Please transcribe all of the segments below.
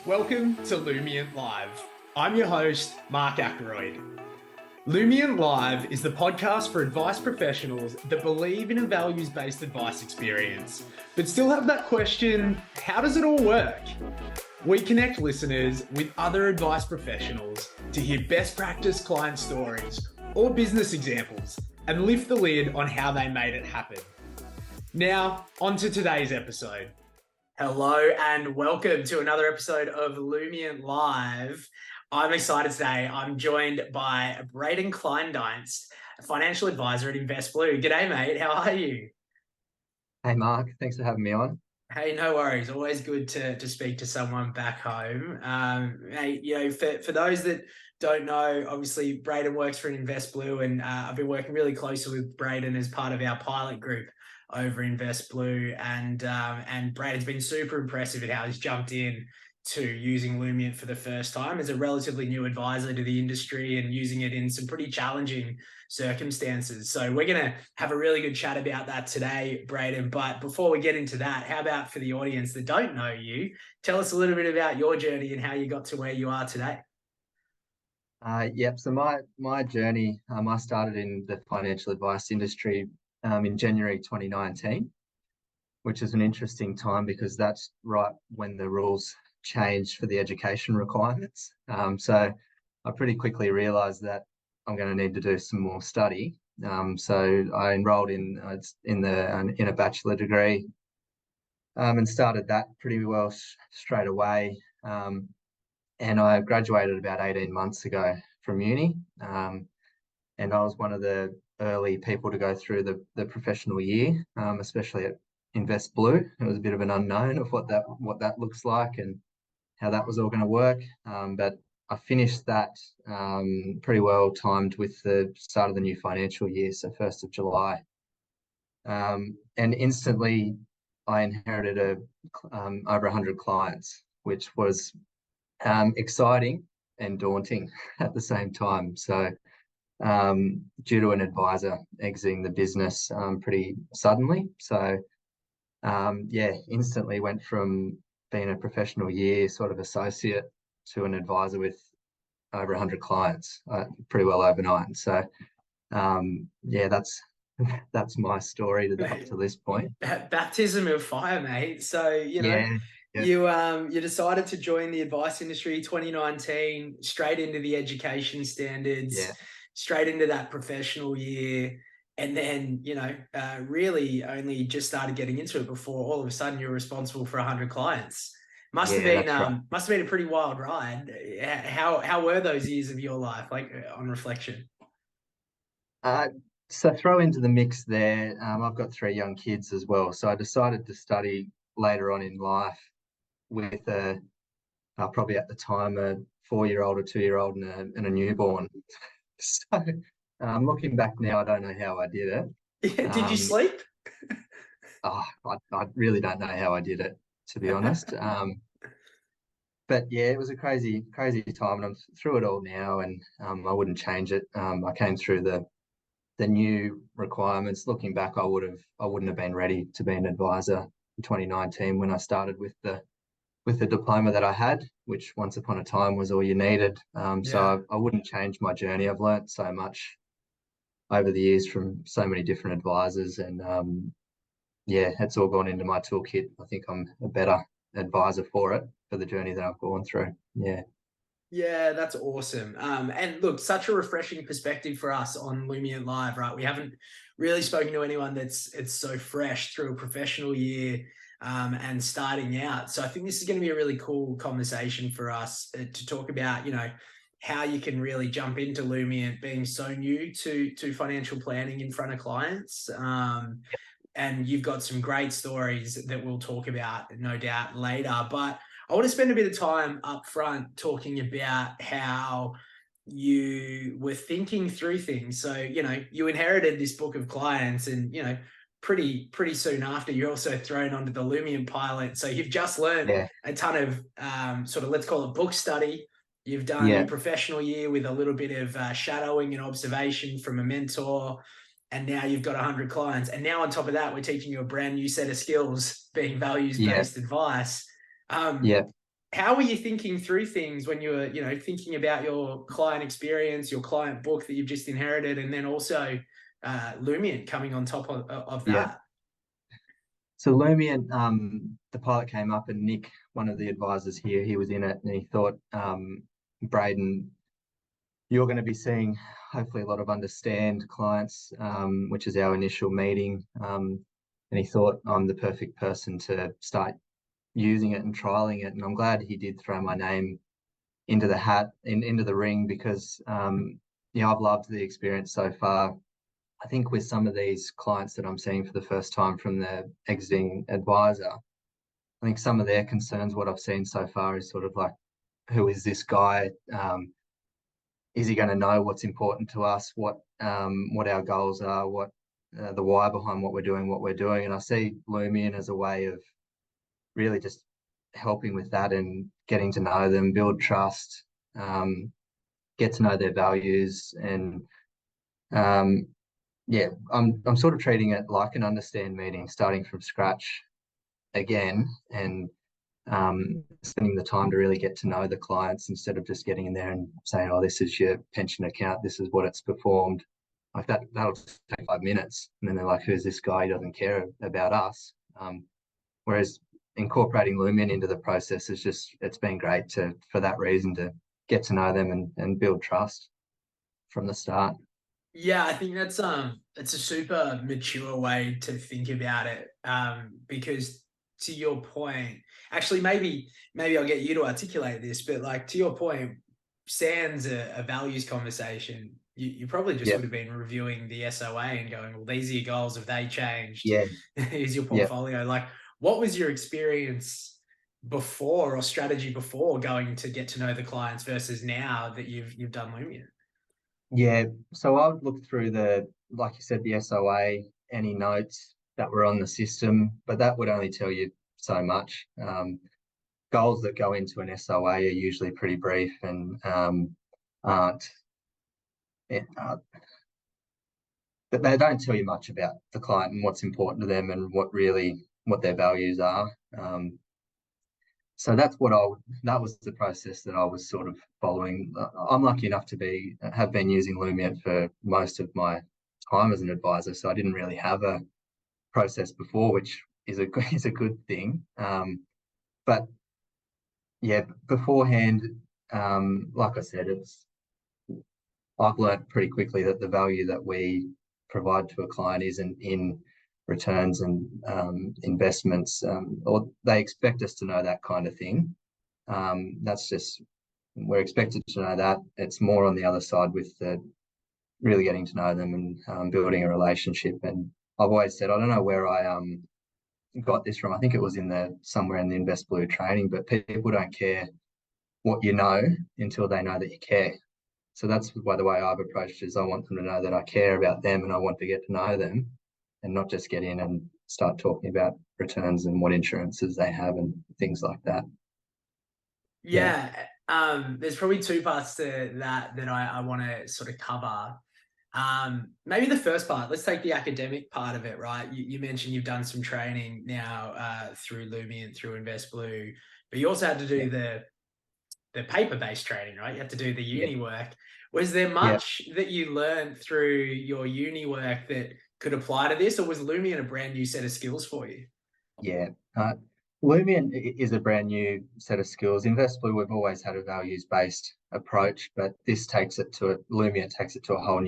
Welcome to Lumiant Live. I'm your host, Mark Ackroyd. Lumiant Live is the podcast for advice professionals that believe in a values-based advice experience, but still have that question, how does it all work? We connect listeners with other advice professionals to hear best practice client stories or business examples and lift the lid on how they made it happen. Now, on to today's episode. Hello and welcome to another episode of Lumiant Live. I'm excited today. I'm joined by Brayden Kliendienst, a financial advisor at InvestBlue. G'day, mate. How are you? Hey, Mark. Thanks for having me on. Hey, no worries. Always good to speak to someone back home. Hey, for those that don't know, obviously Brayden works for InvestBlue, and I've been working really closely with Brayden as part of our pilot group over InvestBlue, and Brayden's been super impressive at how he's jumped in to using Lumiant for the first time as a relatively new advisor to the industry and using it in some pretty challenging circumstances. So we're going to have a really good chat about that today, Brayden. But before we get into that, how about for the audience that don't know you, tell us a little bit about your journey and how you got to where you are today. So my journey, I started in the financial advice industry in January 2019, which is an interesting time because that's right when the rules changed for the education requirements. So I pretty quickly realised that I'm going to need to do some more study. So I enrolled in a bachelor degree and started that pretty well straight away. And I graduated about 18 months ago from uni. And I was one of the early people to go through the professional year, especially at InvestBlue. It was a bit of an unknown of what that looks like and how that was all going to work. But I finished that pretty well timed with the start of the new financial year, so 1st of July. And instantly I inherited over 100 clients, which was exciting and daunting at the same time. So due to an advisor exiting the business pretty suddenly. So instantly went from being a professional year sort of associate to an advisor with over 100 clients pretty well overnight. So that's my story up to this point. Baptism of fire, mate. So, Yeah. you decided to join the advice industry 2019, straight into the education standards, straight into that professional year. And then, really only just started getting into it before all of a sudden you're responsible for 100 clients. Must have been a pretty wild ride. How were those years of your life, like on reflection? So throw into the mix there, I've got 3 young kids as well. So I decided to study later on in life with probably at the time a 4-year-old, a 2-year-old and a newborn. So looking back now, I don't know how I did it. Yeah, did you sleep? I really don't know how I did it, to be honest. But yeah, it was a crazy time, and I'm through it all now, and I wouldn't change it. I came through the new requirements. Looking back, I wouldn't have been ready to be an advisor in 2019 when I started with the diploma that I had, which once upon a time was all you needed. So I wouldn't change my journey. I've learnt so much over the years from so many different advisors, and it's all gone into my toolkit. I think I'm a better advisor for the journey that I've gone through. Yeah, that's awesome. And look, such a refreshing perspective for us on Lumiant Live, right? We haven't really spoken to anyone it's so fresh through a professional year and starting out. So I think this is going to be a really cool conversation for us to talk about, how you can really jump into Lumiant being so new to financial planning in front of clients. And you've got some great stories that we'll talk about, no doubt, later. But I want to spend a bit of time up front talking about how you were thinking through things. So, you inherited this book of clients and, pretty soon after, you're also thrown onto the Lumiant pilot. So you've just learned a ton of sort of, let's call it book study. You've done your professional year with a little bit of shadowing and observation from a mentor. And now you've got 100 clients. And now on top of that, we're teaching you a brand new set of skills, being values-based advice. how were you thinking through things when you were, thinking about your client experience, your client book that you've just inherited, and then also Lumiant coming on top of Yeah. that? So Lumiant, the pilot came up and Nick, one of the advisors here, he was in it and he thought, Brayden, you're going to be seeing hopefully a lot of understand clients, which is our initial meeting. And he thought I'm the perfect person to start using it and trialing it. And I'm glad he did throw my name into the hat, into the ring, because I've loved the experience so far. I think with some of these clients that I'm seeing for the first time from the exiting advisor, I think some of their concerns, what I've seen so far, is sort of like, who is this guy? Is he going to know what's important to us? What our goals are? What the why behind what we're doing? And I see Lumian as a way of really just helping with that and getting to know them, build trust, get to know their values, and I'm sort of treating it like an understand meeting, starting from scratch again, and spending the time to really get to know the clients instead of just getting in there and saying, "Oh, this is your pension account. This is what it's performed." Like that'll take 5 minutes, and then they're like, "Who's this guy? He doesn't care about us." Whereas incorporating Lumen into the process it's been great for that reason, to get to know them and build trust from the start. Yeah, I think it's a super mature way to think about it. Because to your point, actually, maybe I'll get you to articulate this, but like to your point, sans a values conversation, you probably just Yeah, would have been reviewing the SOA and going, well, these are your goals. Have they changed? yeah, Here's your yeah. portfolio. Like, what was your experience before or strategy before going to get to know the clients versus now that you've done Lumion? Yeah, so I would look through like you said, the SOA, any notes that were on the system, but that would only tell you so much. Goals that go into an SOA are usually pretty brief and aren't, uh, but they don't tell you much about the client and what's important to them and what their values are. So that was the process that I was sort of following. I'm lucky enough to have been using Lumiant for most of my time as an advisor, so I didn't really have a process before, which is is a good thing. But yeah, beforehand, like I said, I've learned pretty quickly that the value that we provide to a client isn't in returns and investments, or they expect us to know that kind of thing. That's just, we're expected to know that. It's more on the other side with the really getting to know them and building a relationship. And I've always said, I don't know where I got this from. I think it was somewhere in the Invest Blue training, but people don't care what you know until they know that you care. So that's why the way I've approached it is I want them to know that I care about them and I want to get to know them, and not just get in and start talking about returns and what insurances they have and things like that. Yeah. Yeah, there's probably two parts to that I want to sort of cover. Maybe the first part, let's take the academic part of it, right? You mentioned you've done some training now through Lumi and through Invest Blue, but you also had to Yeah. do the paper-based training, right? You had to do the Yeah. uni work. Was there Yeah. much that you learned through your uni work that could apply to this, or was Lumion a brand new set of skills for you? Yeah. Lumian is a brand new set of skills. Investblue, we've always had a values-based approach, but Lumian takes it to a whole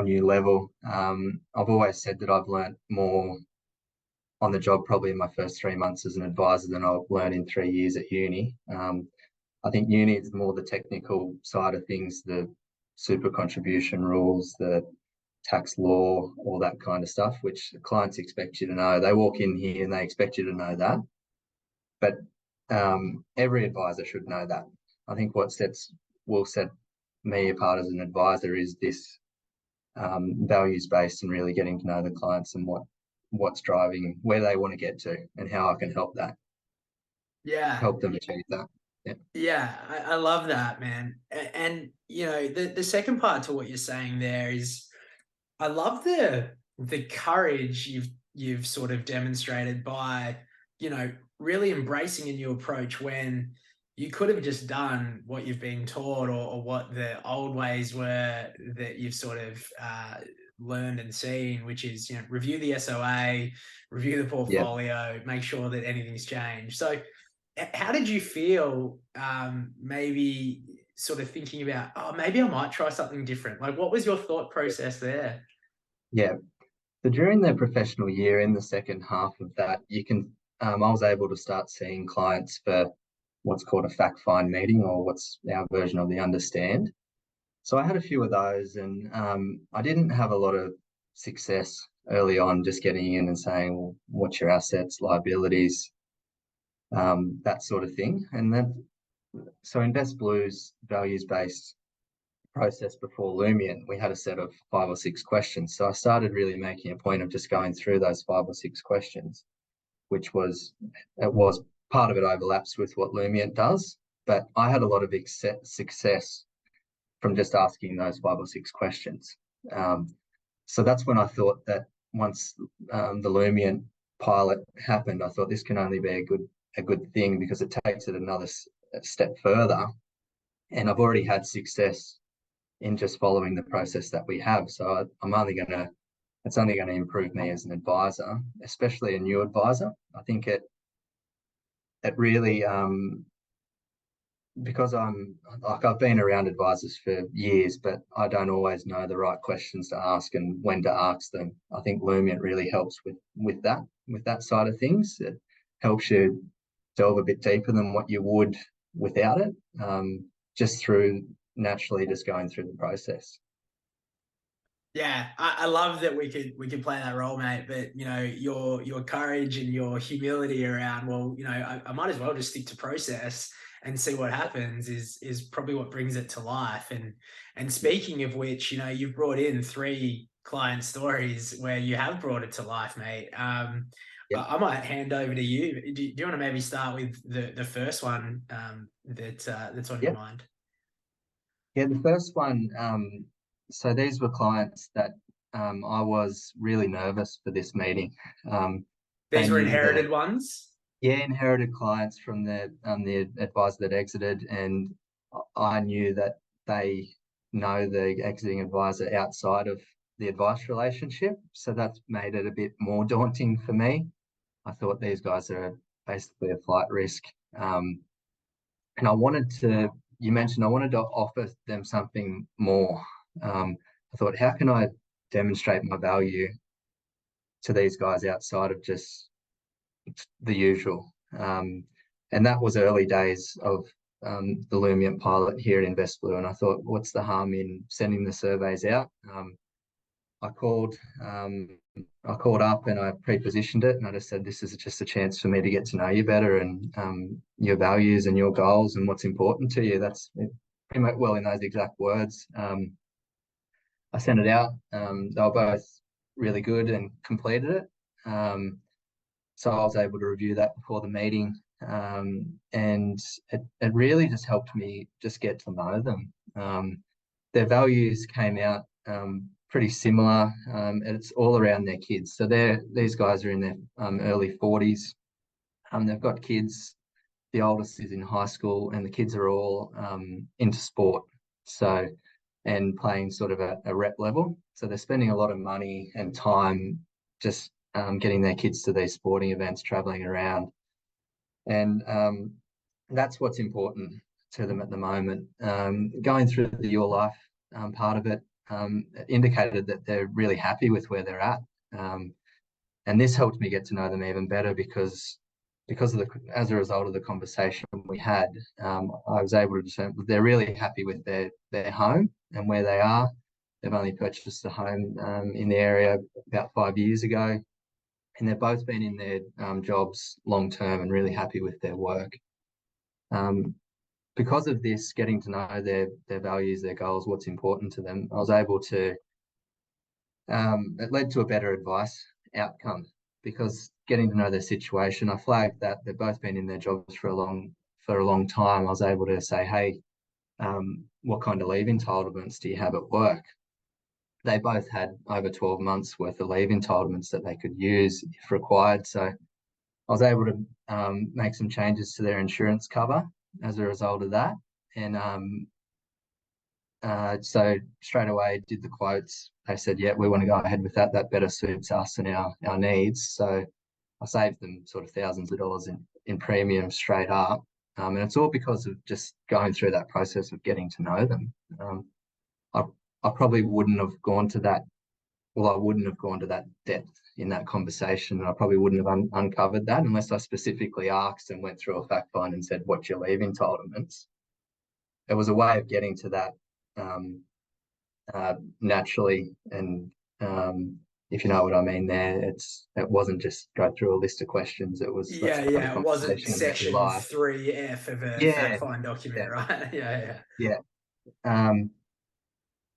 new level. I've always said that I've learned more on the job probably in my first 3 months as an advisor than I've learned in 3 years at uni. I think uni is more the technical side of things, the super contribution rules, the tax law, all that kind of stuff, which clients expect you to know. They walk in here and they expect you to know that. But every advisor should know that. I think what will set me apart as an advisor is this values based and really getting to know the clients and what's driving, where they want to get to, and how I can Yeah, help them achieve that. Yeah, yeah, I love that, man. And the second part to what you're saying there is, I love the courage you've sort of demonstrated by, really embracing a new approach when you could have just done what you've been taught, or what the old ways were that you've sort of learned and seen, which is, review the SOA, review the Yeah. portfolio, make sure that anything's changed. So how did you feel, maybe sort of thinking about, oh, maybe I might try something different? Like, what was your thought process there? Yeah. So during the professional year, in the second half of that, I was able to start seeing clients for what's called a fact find meeting, or what's our version of the understand. So I had a few of those, and I didn't have a lot of success early on, just getting in and saying, well, what's your assets, liabilities, that sort of thing. And then, so Invest Blue's values-based process before Lumiant, we had a set of 5 or 6 questions. So I started really making a point of just going through those 5 or 6 questions, which was, it was part of it overlaps with what Lumiant does, but I had a lot of success from just asking those 5 or 6 questions. So that's when I thought that once the Lumiant pilot happened, I thought this can only be a good thing, because it takes it another step further. And I've already had success in just following the process that we have. So it's only going to improve me as an advisor, especially a new advisor. I think it really, because I've been around advisors for years, but I don't always know the right questions to ask and when to ask them. I think Lumiant really helps with that side of things. It helps you delve a bit deeper than what you would without it, just through naturally just going through the process. Yeah, I love that we could play that role, mate. But your courage and your humility around, well, I might as well just stick to process and see what happens, is probably what brings it to life. And speaking of which, you've brought in 3 client stories where you have brought it to life, mate. Yeah, I might hand over to you. Do you want to maybe start with the first one, that's on your yeah, mind? yeah. The first one, so these were clients that I was really nervous for this meeting. They These were knew inherited ones. yeah, inherited clients from the advisor that exited, and I knew that they know the exiting advisor outside of the advice relationship, so that's made it a bit more daunting for me. I thought these guys are basically a flight risk, and you mentioned I wanted to offer them something more. I thought, how can I demonstrate my value to these guys outside of just the usual? And that was early days of the Lumiant pilot here at InvestBlue. And I thought, what's the harm in sending the surveys out? I called up and I pre-positioned it, and I just said, this is just a chance for me to get to know you better, and your values and your goals and what's important to you. That's pretty much, well, in those exact words. I sent it out. They were both really good and completed it. So I was able to review that before the meeting, and it really just helped me just get to know them. Their values came out pretty similar. It's all around their kids. So these guys are in their early 40s. They've got kids. The oldest is in high school, and the kids are all into sport. So, and playing sort of a rep level. So they're spending a lot of money and time just getting their kids to these sporting events, traveling around. And that's what's important to them at the moment. Going through the Your Life part of it, it indicated that they're really happy with where they're at. And this helped me get to know them even better, because as a result of the conversation we had, I was able to discern they're really happy with their home and where they are. They've only purchased a home in the area about 5 years ago, and they've both been in their jobs long term and really happy with their work. Because of this, getting to know their values, their goals, what's important to them, I was able to. It led to a better advice outcome, because getting to know their situation, I flagged that they've both been in their jobs for a long time. I was able to say, hey, what kind of leave entitlements do you have at work? They both had over 12 months worth of leave entitlements that they could use if required. So I was able to make some changes to their insurance cover as a result of that. And so straight away did the quotes. They said, yeah, we want to go ahead with that. That better suits us and our needs. So I saved them sort of thousands of dollars in premiums straight up. And it's all because of just going through that process of getting to know them. I, I probably wouldn't have gone to that. Well, I wouldn't have gone to that depth in that conversation. And I probably wouldn't have uncovered that unless I specifically asked and went through a fact find and said, what's your leave entitlements? It was a way of getting to that naturally. And if you know what I mean there, it wasn't just go through a list of questions. It was, let's Yeah, start a yeah. It wasn't conversation about your section life. 3F of a Yeah, fact find document, yeah, right? Yeah, yeah.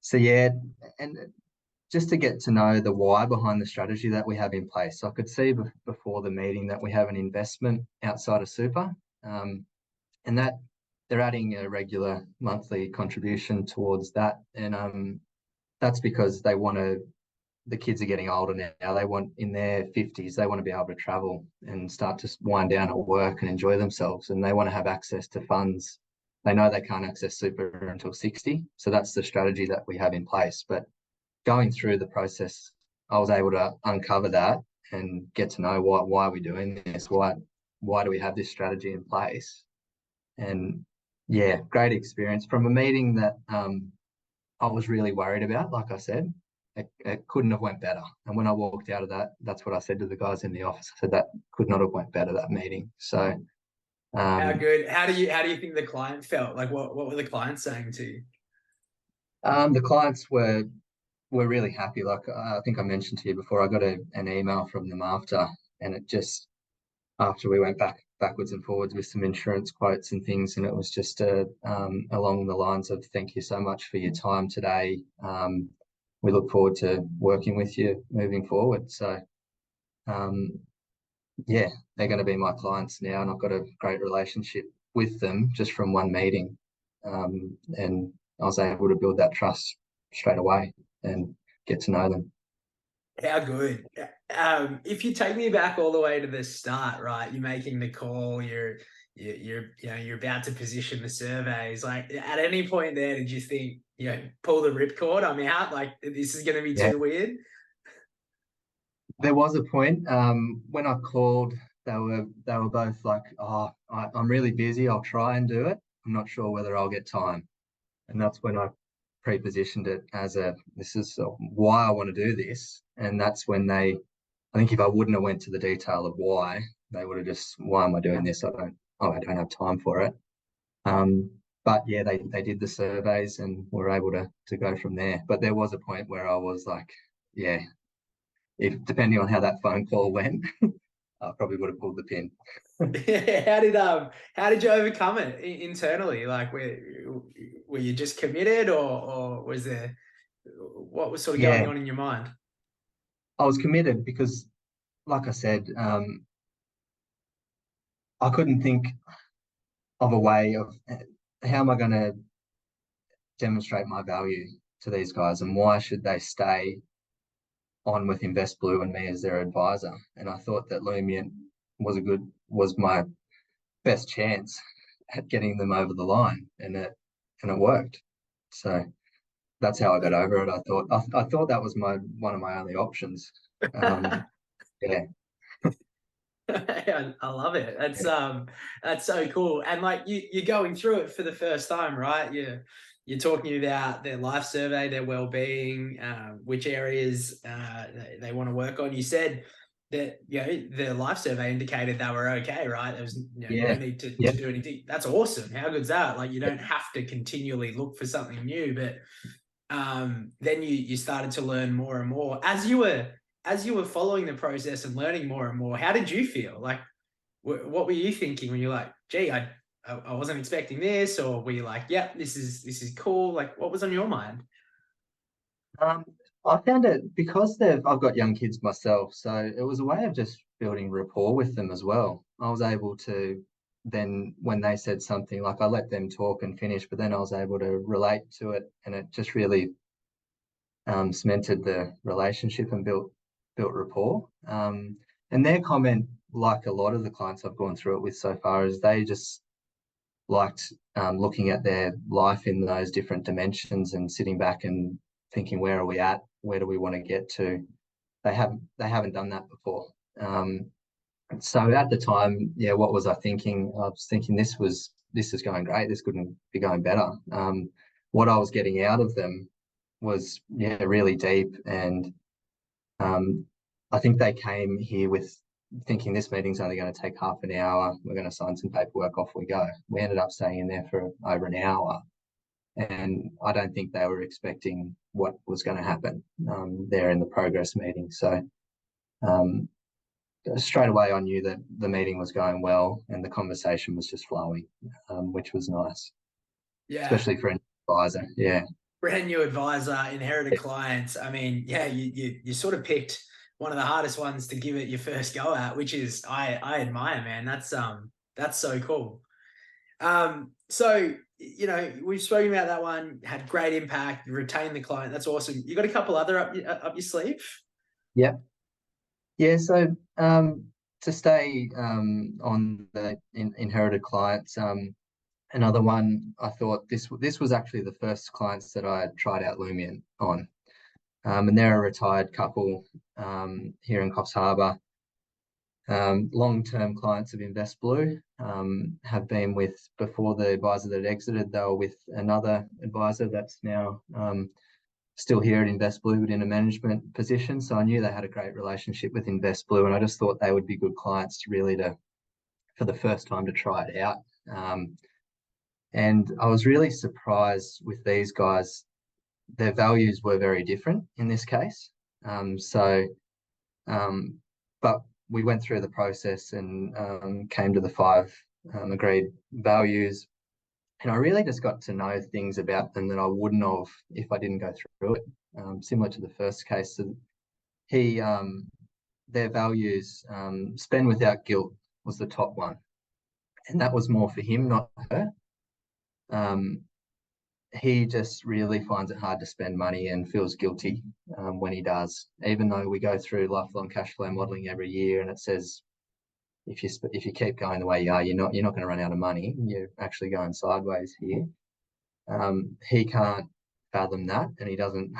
So yeah, and just to get to know the why behind the strategy that we have in place. So I could see before the meeting that we have an investment outside of super, and that they're adding a regular monthly contribution towards that. And that's because they want to, the kids are getting older now. They want, in their 50s, they want to be able to travel and start to wind down at work and enjoy themselves. And they want to have access to funds. They know they can't access super until 60. So that's the strategy that we have in place. But going through the process, I was able to uncover that and get to know why are we doing this? Why do we have this strategy in place? And yeah, great experience from a meeting that I was really worried about. Like I said, it couldn't have went better. And when I walked out of that, that's what I said to the guys in the office. I said that could not have went better, that meeting. So how um, good? How do you think the client felt? Like, what were the clients saying to you? the clients were really happy. Like I think I mentioned to you before, I got an email from them after, and it just, after we went backwards and forwards with some insurance quotes and things, and it was just along the lines of, thank you so much for your time today. We look forward to working with you moving forward. So um, yeah, they're going to be my clients now, and I've got a great relationship with them just from one meeting. And I was able to build that trust straight away and get to know them. How good? If you take me back all the way to the start, right? You're making the call. You're about to position the surveys. Like, at any point there, did you think, pull the ripcord? I'm out. Like, this is going to be Yeah, too weird. there was a point when I called, they were both like, "Oh, I'm really busy. I'll try and do it. I'm not sure whether I'll get time." And that's when I pre-positioned it as this is why I want to do this. And that's when I think if I wouldn't have went to the detail of why, they would have just, why am I doing this? I don't have time for it. Um, but yeah, they did the surveys and were able to go from there. But there was a point where I was like, yeah, if depending on how that phone call went, I probably would have pulled the pin. How did you overcome it internally? Like, were you just committed, or was there, what was sort of going Yeah, on in your mind? I was committed because, like I said, I couldn't think of a way of how am I going to demonstrate my value to these guys and why should they stay on with Invest Blue and me as their advisor. And I thought that Lumiant was my best chance at getting them over the line, and it worked. So that's how I got over it. I thought that was one of my only options. Yeah, I love it. yeah, That's so cool. And like, you're going through it for the first time, right? You're talking about their life survey, their well-being, which areas they want to work on. You said that the life survey indicated they were okay, right? There was no yeah, need to yeah, do anything. That's awesome. How good's that? Like, you don't have to continually look for something new, but then you started to learn more and more as you were following the process and learning more and more. How did you feel? Like, what were you thinking when you're like, gee, I wasn't expecting this, or were you like, yeah, this is cool? Like, what was on your mind? Um, I found it because I've got young kids myself, so it was a way of just building rapport with them as well. I was able to then, when they said something, like I let them talk and finish, but then I was able to relate to it, and it just really cemented the relationship and built rapport. And their comment like a lot of the clients I've gone through it with so far, is they just liked looking at their life in those different dimensions and sitting back and thinking, where are we at? Where do we want to get to? They haven't done that before. So at the time, yeah, what was I thinking? I was thinking this is going great. This couldn't be going better. What I was getting out of them was, yeah, really deep. And I think they came here with thinking this meeting's only going to take half an hour. We're going to sign some paperwork, off we go. We ended up staying in there for over an hour. And I don't think they were expecting what was going to happen there in the progress meeting. So straight away, I knew that the meeting was going well and the conversation was just flowing, which was nice, Yeah. especially for an advisor. Yeah. Brand new advisor, inherited clients. I mean, yeah, you sort of picked one of the hardest ones to give it your first go at, which is I admire, man. That's so cool. So we've spoken about that one, had great impact, you retained the client. That's awesome. You got a couple other up your sleeve? Yeah. Yeah. So to stay on the inherited clients, another one, I thought this was actually the first clients that I tried out Lumiant on. And they're a retired couple here in Coffs Harbour. Long-term clients of Invest Blue, have been with, before the advisor that exited, they were with another advisor that's now still here at Invest Blue, but in a management position. So I knew they had a great relationship with Invest Blue, and I just thought they would be good clients for the first time to try it out. And I was really surprised with these guys. Their values were very different in this case. But we went through the process and came to the 5 agreed values. And I really just got to know things about them that I wouldn't have if I didn't go through it. Similar to the first case, so their values, spend without guilt was the top one. And that was more for him, not her. He just really finds it hard to spend money and feels guilty when he does, even though we go through lifelong cash flow modeling every year, and it says if you keep going the way you are, you're not going to run out of money. You're actually going sideways here. He can't fathom that, and he doesn't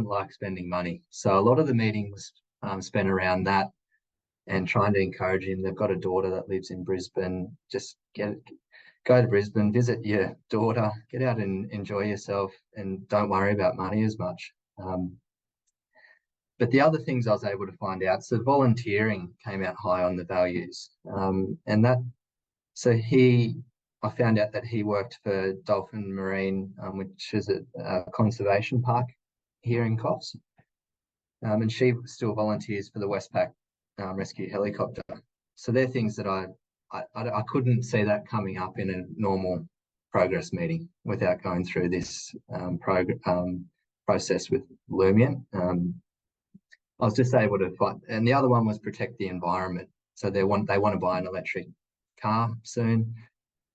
like spending money. So a lot of the meetings spent around that and trying to encourage him. They've got a daughter that lives in Brisbane. Just go to Brisbane, visit your daughter, get out and enjoy yourself, and don't worry about money as much. But the other things I was able to find out, so volunteering came out high on the values. I found out that he worked for Dolphin Marine, which is a conservation park here in Coffs. And she still volunteers for the Westpac rescue helicopter. So they're things that I couldn't see that coming up in a normal progress meeting without going through this process with Lumiant. I was just able to find, and the other one was protect the environment. So they want to buy an electric car soon.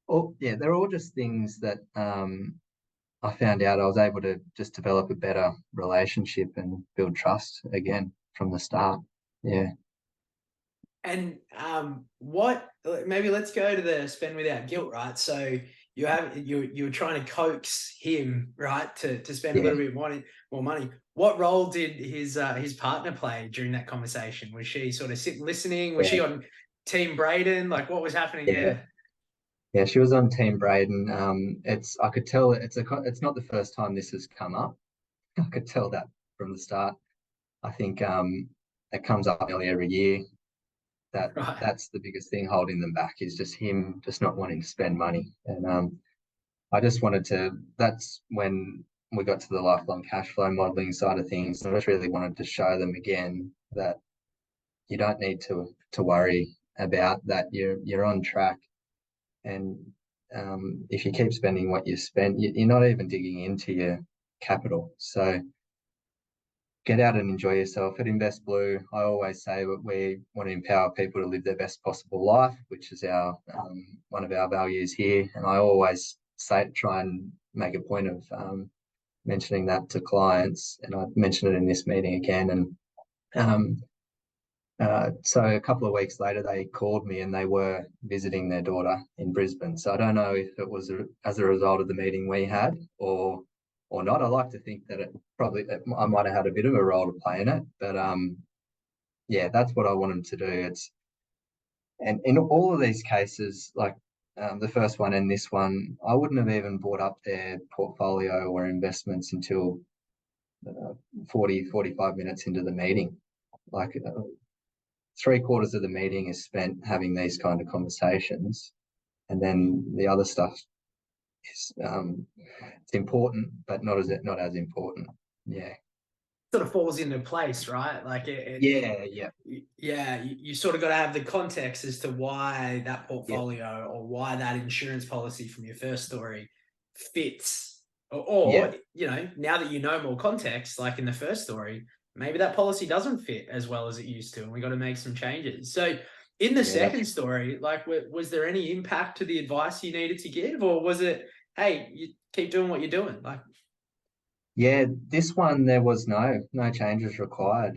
Oh yeah, they're all just things that I found out I was able to just develop a better relationship and build trust again from the start. Yeah. And maybe let's go to the spend without guilt, right? So you're trying to coax him, right, to spend a little bit more money. What role did his partner play during that conversation? Was she sort of sitting listening? Was she on Team Brayden? Like, what was happening there? Yeah, she was on Team Brayden. I could tell it's not the first time this has come up. I could tell that from the start. I think it comes up nearly every year. That's the biggest thing holding them back, is just him just not wanting to spend money. And I just wanted to. That's when we got to the lifelong cash flow modeling side of things. I just really wanted to show them again that you don't need to worry about that. You're on track. And if you keep spending what you spent, you're not even digging into your capital. So get out and enjoy yourself. At Invest Blue, I always say that we want to empower people to live their best possible life, which is our one of our values here. And I always try and make a point of mentioning that to clients. And I mentioned it in this meeting again. And So a couple of weeks later, they called me and they were visiting their daughter in Brisbane. So I don't know if it was as a result of the meeting we had or not. I like to think that I might have had a bit of a role to play in it, but yeah, that's what I want them to do. And in all of these cases, like the first one and this one, I wouldn't have even brought up their portfolio or investments until 45 minutes into the meeting. Like 3/4 of the meeting is spent having these kind of conversations, and then the other stuff is it's important, but not as important. Yeah. Sort of falls into place, right? Like Yeah. yeah, you sort of got to have the context as to why that Yeah. portfolio or why that insurance policy from your first story fits. Yeah. Or, now that you know more context, like in the first story, maybe that policy doesn't fit as well as it used to, and we got to make some changes. So, in the Yeah. second story, like, was there any impact to the advice you needed to give, or was it, hey, you keep doing what you're doing? Like, Yeah, this one there was no changes required.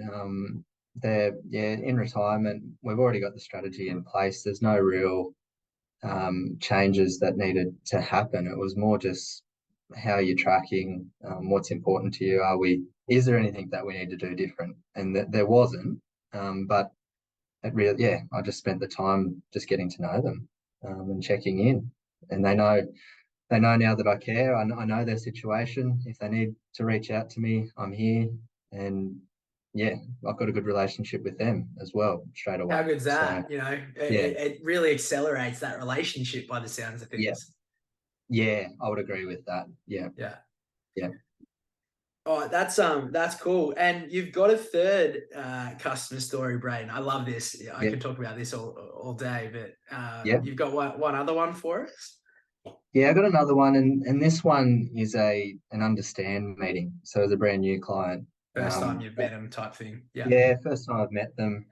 They're in retirement. We've already got the strategy in place. There's no real changes that needed to happen. It was more just how you're tracking, what's important to you. Is there anything that we need to do different? And there wasn't. But it really, I just spent the time just getting to know them and checking in. And they know now that I care. I know their situation. If they need to reach out to me, I'm here. And yeah, I've got a good relationship with them as well straight how away. good's So that? It, yeah, it really accelerates that relationship by the sounds of yeah, things. yeah, I would agree with that. Yeah, Yeah. yeah, Oh, that's cool. And you've got a third customer story, Brayden. I love this. I yeah, could talk about this all day, but yeah. you've got one other one for us? Yeah, I got another one, and this one is an understand meeting. So as a brand new client, First time you've met him type thing. Yeah. yeah, first time I've met them.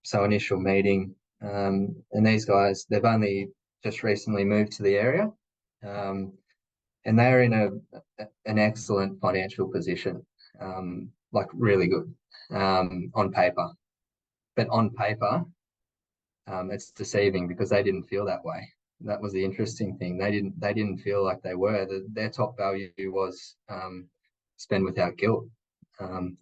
So initial meeting, and these guys, they've only just recently moved to the area, um, and they're in an excellent financial position, like really good, on paper. But on paper, it's deceiving because they didn't feel that way. That was the interesting thing. They didn't feel like they were. Their top value was spend without guilt. Um,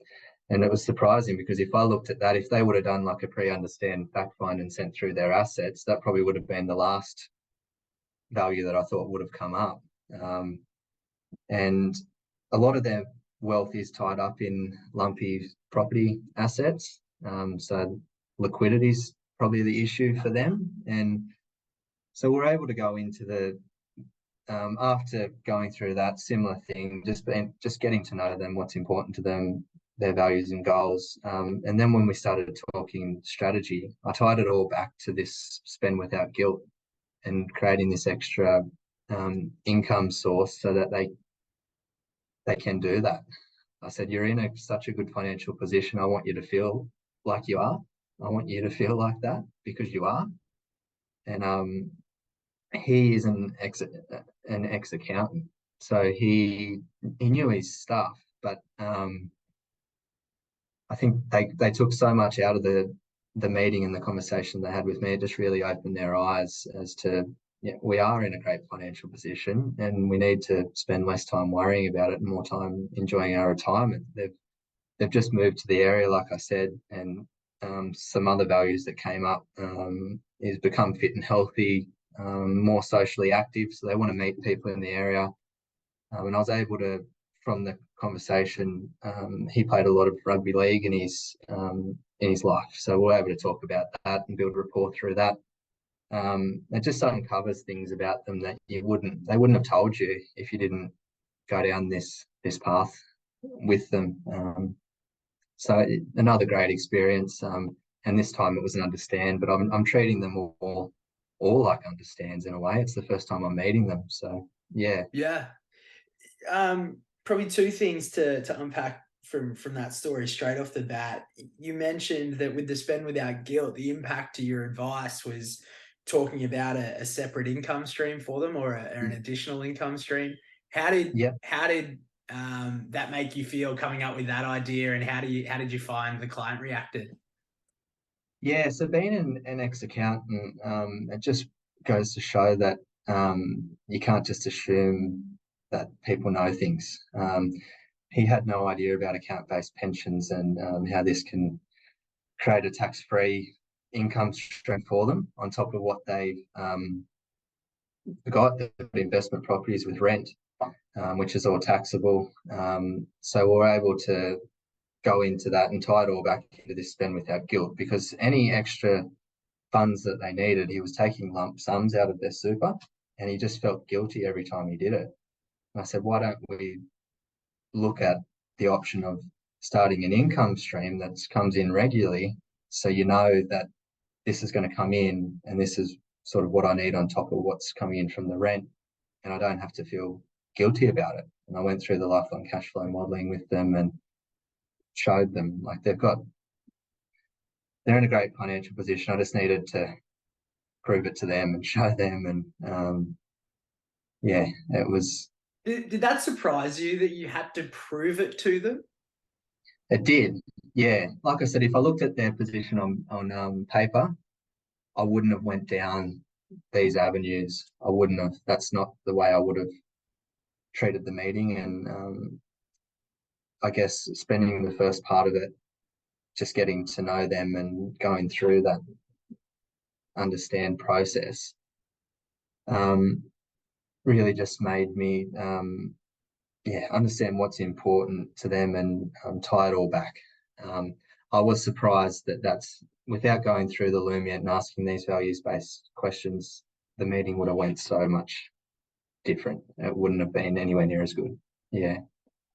and it was surprising because if I looked at that, if they would have done like a pre-understand fact find and sent through their assets, that probably would have been the last value that I thought would have come up. Um, and a lot of their wealth is tied up in lumpy property assets. So liquidity is probably the issue for them. And so we're able to go into after going through that similar thing, just getting to know them, what's important to them, their values and goals. And then when we started talking strategy, I tied it all back to this spend without guilt and creating this extra income source so that they can do that. I said, you're in such a good financial position. I want you to feel like you are. I want you to feel like that because you are. And he is an ex accountant, so he knew his stuff, but I think they took so much out of the meeting and the conversation they had with me. It just really opened their eyes as to we are in a great financial position and we need to spend less time worrying about it and more time enjoying our retirement. They've just moved to the area, like I said, and some other values that came up is become fit and healthy, more socially active. So they want to meet people in the area. And I was able to, from the conversation, he played a lot of rugby league in his life. So we're able to talk about that and build rapport through that. It just uncovers things about them that they wouldn't have told you if you didn't go down this path with them. So another great experience. And this time it was an understand, but I'm treating them all like understands in a way. It's the first time I'm meeting them. So yeah. Yeah. Probably two things to unpack from that story straight off the bat. You mentioned that with the spend without guilt, the impact to your advice was talking about a separate income stream for them or an additional income stream. How did Yeah. that make you feel coming up with that idea, and how did you find the client reacted? Yeah, so being an ex-accountant, it just goes to show that you can't just assume that people know things. He had no idea about account-based pensions and how this can create a tax-free income stream for them on top of what they've got, the investment properties with rent, which is all taxable. So we're able to go into that and tie it all back into this spend without guilt, because any extra funds that they needed, he was taking lump sums out of their super, and he just felt guilty every time he did it. And I said, why don't we look at the option of starting an income stream that comes in regularly, so you know that this is going to come in and this is sort of what I need on top of what's coming in from the rent, and I don't have to feel guilty about it. And I went through the lifelong cash flow modeling with them and showed them like they're in a great financial position. I just needed to prove it to them and show them. And yeah, it was, Did that surprise you that you had to prove it to them? it did. Yeah. Like I said, if I looked at their position on paper, I wouldn't have went down these avenues. I wouldn't have, that's not the way I would have treated the meeting. And I guess spending the first part of it, just getting to know them and going through that understand process, um, really just made me understand what's important to them and tie it all back. Um, I was surprised that that's without going through the Lumiant and asking these values-based questions, the meeting would have went so much different. It wouldn't have been anywhere near as good. Yeah.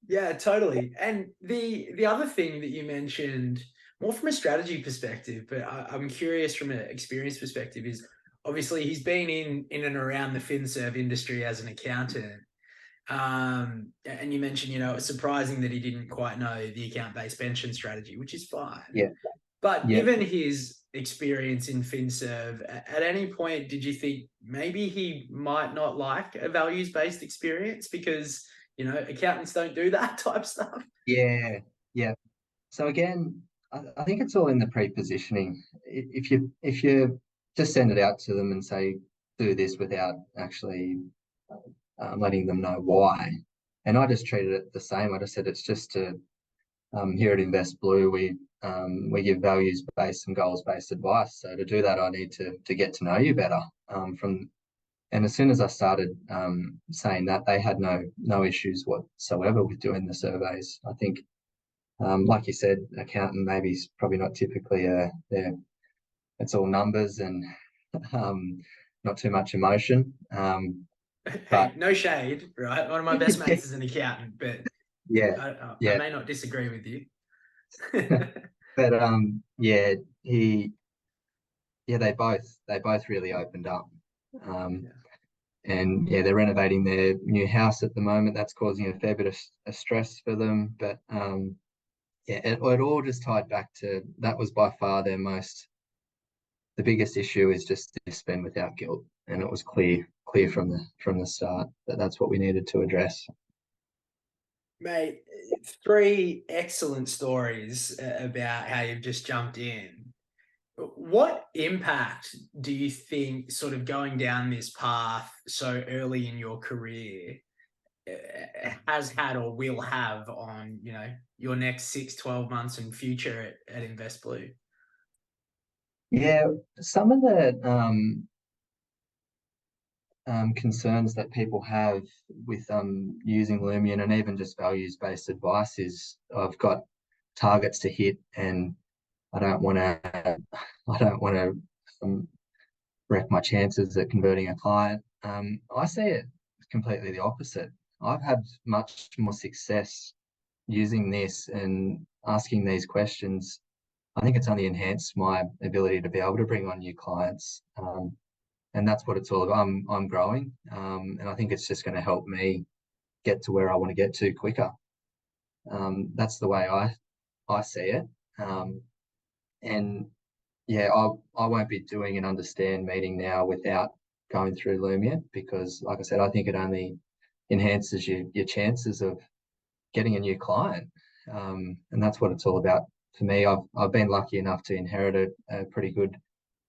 Yeah, totally. And the other thing that you mentioned, more from a strategy perspective, but I'm curious from an experience perspective, is obviously he's been in and around the FinServ industry as an accountant. And you mentioned, you know, it's surprising that he didn't quite know the account-based pension strategy, which is fine. Yeah. But Yeah. given his experience in FinServ, at any point did you think maybe he might not like a values-based experience because, you know, accountants don't do that type stuff? Yeah. Yeah. So again, I think it's all in the pre-positioning. If you just send it out to them and say do this without actually letting them know why, and I just treated it the same. I just said it's just to here at Invest Blue we give values based and goals based advice. So to do that, I need to get to know you better. And as soon as I started saying that, they had no issues whatsoever with doing the surveys. I think like you said, accountant maybe is probably not typically it's all numbers and not too much emotion. Hey, But no shade, right? One of my best mates is an accountant, but yeah, I yeah. may not disagree with you. But yeah, they both really opened up. Um, Yeah. and yeah, they're renovating their new house at the moment. That's causing a fair bit of stress for them. But yeah, it all just tied back to that was by far the biggest issue is just to spend without guilt, and it was clear from the start that that's what we needed to address. Mate, three excellent stories about how you've just jumped in. What impact do you think sort of going down this path so early in your career has had or will have on, you know, your next 6, 12 months and future at Invest Blue? Yeah, some of the concerns that people have with using Lumion and even just values-based advice is I've got targets to hit and I don't want to I don't want to wreck my chances at converting a client. I see it completely the opposite. I've had much more success using this and asking these questions. I think it's only enhanced my ability to be able to bring on new clients. And that's what it's all about. I'm growing, and I think it's just going to help me get to where I want to get to quicker. That's the way I see it. And yeah, I won't be doing an understand meeting now without going through Lumiant because, like I said, I think it only enhances your chances of getting a new client, and that's what it's all about. for me, I've been lucky enough to inherit a pretty good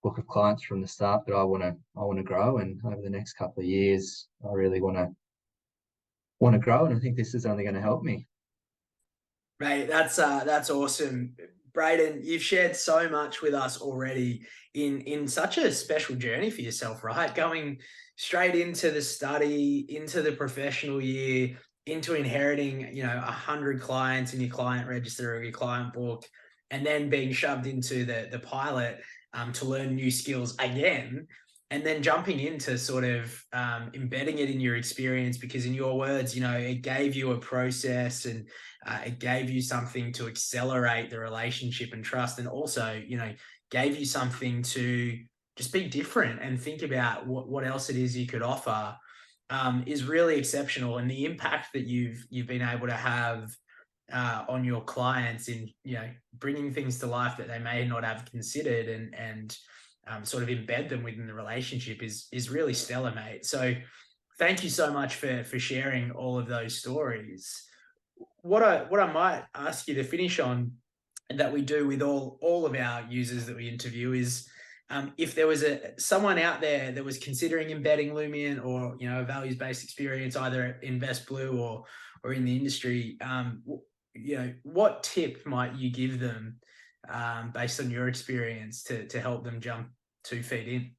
book of clients from the start, but I want to grow, and over the next couple of years, I really want to grow, and I think this is only going to help me. Mate, that's awesome. Brayden, you've shared so much with us already in such a special journey for yourself, right? Going straight into the study, into the professional year, into inheriting, 100 clients in your client register or your client book, and then being shoved into the pilot to learn new skills again, and then jumping into sort of embedding it in your experience, because in your words, it gave you a process, and it gave you something to accelerate the relationship and trust, and also, gave you something to just be different and think about what else it is you could offer, is really exceptional. And the impact that you've been able to have on your clients in, bringing things to life that they may not have considered, and sort of embed them within the relationship is really stellar, mate. So thank you so much for sharing all of those stories. What I might ask you to finish on, and that we do with all of our users that we interview, is if there was someone out there that was considering embedding Lumiant, or a values-based experience, either at Invest Blue or in the industry, what tip might you give them based on your experience to help them jump 2 feet in?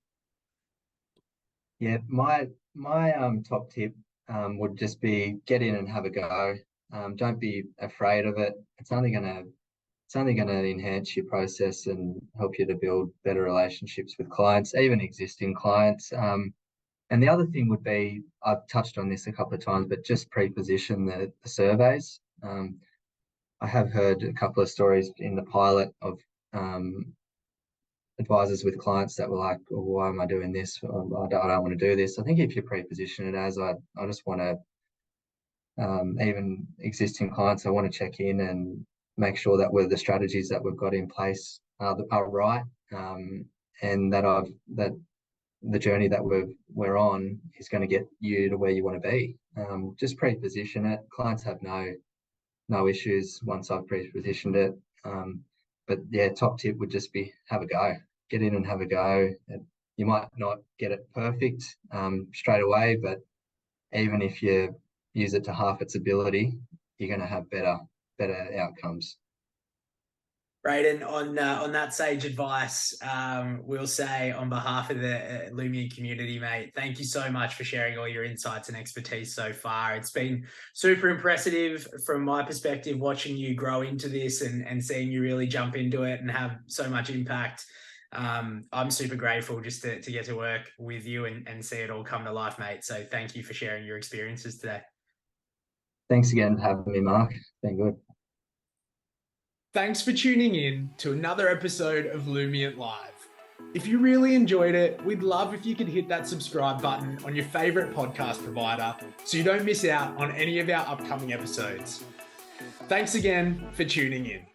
Yeah, my top tip would just be get in and have a go. Don't be afraid of it. It's only gonna enhance your process and help you to build better relationships with clients, even existing clients. And the other thing would be, I've touched on this a couple of times, but just pre-position the surveys. I have heard a couple of stories in the pilot of advisors with clients that were like, well, why am I doing this? I don't want to do this. I think if you pre-position it as, I just want to, even existing clients, I want to check in and make sure that the strategies that we've got in place are right, and that the journey that we're on is going to get you to where you want to be. Just pre-position it. Clients have no issues once I've pre-positioned it. But yeah, top tip would just be have a go. Get in and have a go. You might not get it perfect straight away, but even if you use it to half its ability, you're going to have better outcomes. Brayden, on that sage advice, we'll say on behalf of the Lumiant community, mate, thank you so much for sharing all your insights and expertise so far. It's been super impressive from my perspective, watching you grow into this and seeing you really jump into it and have so much impact. I'm super grateful just to get to work with you and see it all come to life, mate. So thank you for sharing your experiences today. Thanks again for having me, Mark. It's been good. Thanks for tuning in to another episode of Lumiant Live. If you really enjoyed it, we'd love if you could hit that subscribe button on your favorite podcast provider so you don't miss out on any of our upcoming episodes. Thanks again for tuning in.